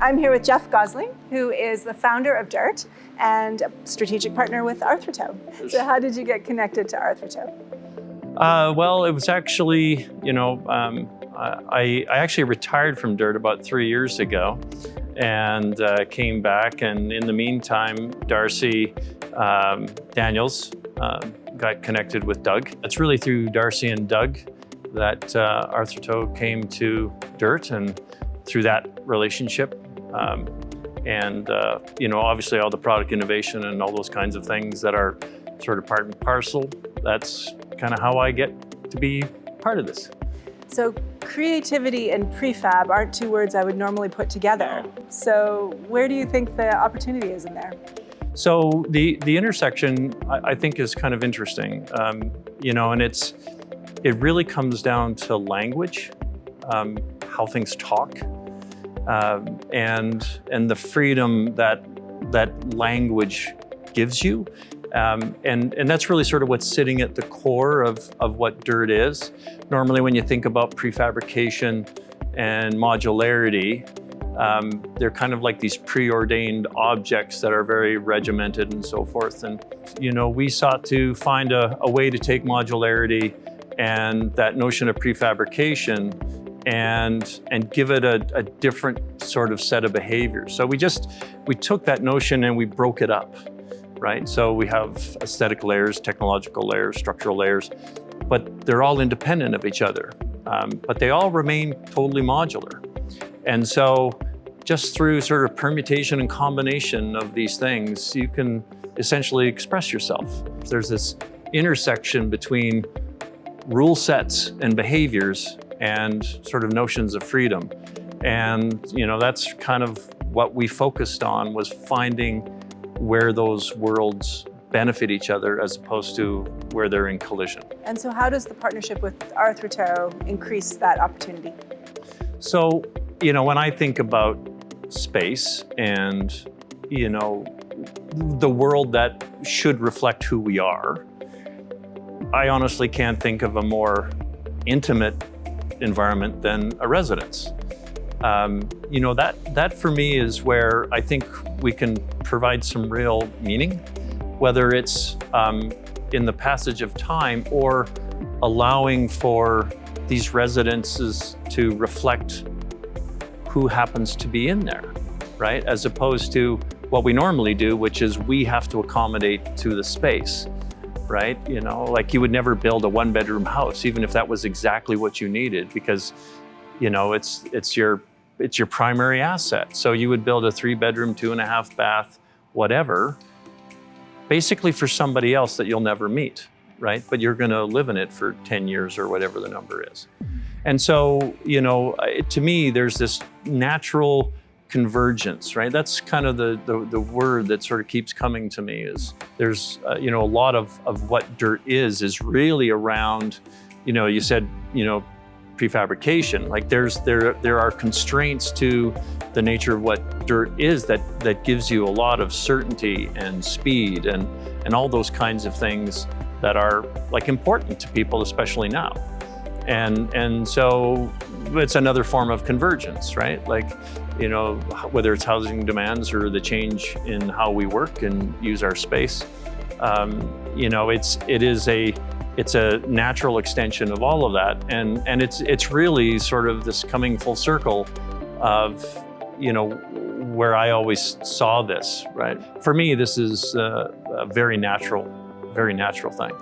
I'm here with Geoff Gosling, who is the founder of Dirtt and a strategic partner with Arthroto. So how did you get connected to Arthroto? Well, it was actually, I actually retired from Dirtt about 3 years ago and came back. And in the meantime, Darcy Daniels got connected with Doug. It's really through Darcy and Doug that Arthroto came to Dirtt, and through that relationship. Obviously all the product innovation and all those kinds of things that are sort of part and parcel, that's kind of how I get to be part of this. So creativity and prefab aren't two words I would normally put together. So where do you think the opportunity is in there? So the intersection, I think, is kind of interesting, and it really comes down to language, how things talk, and the freedom that language gives you. And that's really sort of what's sitting at the core of what Dirtt is. Normally when you think about prefabrication and modularity, they're kind of like these preordained objects that are very regimented and so forth. And, we sought to find a way to take modularity and that notion of prefabrication and give it a different sort of set of behaviors. So we took that notion and we broke it up, right? So we have aesthetic layers, technological layers, structural layers, but they're all independent of each other. But they all remain totally modular. And so just through sort of permutation and combination of these things, you can essentially express yourself. There's this intersection between rule sets and behaviors and sort of notions of freedom. And, that's kind of what we focused on, was finding where those worlds benefit each other as opposed to where they're in collision. And so how does the partnership with Arthroto increase that opportunity? So, when I think about space and, the world that should reflect who we are, I honestly can't think of a more intimate environment than a residence. That for me is where I think we can provide some real meaning, whether it's in the passage of time or allowing for these residences to reflect who happens to be in there, right? As opposed to what we normally do, which is we have to accommodate to the space, right? Like you would never build a one-bedroom house, even if that was exactly what you needed, because, it's your primary asset. So you would build a 3-bedroom, 2.5 bath, whatever, basically for somebody else that you'll never meet, right? But you're going to live in it for 10 years or whatever the number is. And so, to me, there's this natural convergence, right? That's kind of the word that sort of keeps coming to me. Is there's a lot of what Dirtt is really around, you said, prefabrication. Like there are constraints to the nature of what Dirtt is that gives you a lot of certainty and speed and all those kinds of things that are like important to people, especially now. And so it's another form of convergence, right? Like, whether it's housing demands or the change in how we work and use our space, it's a natural extension of all of that. And it's really sort of this coming full circle of, where I always saw this, right? For me, this is a very natural thing.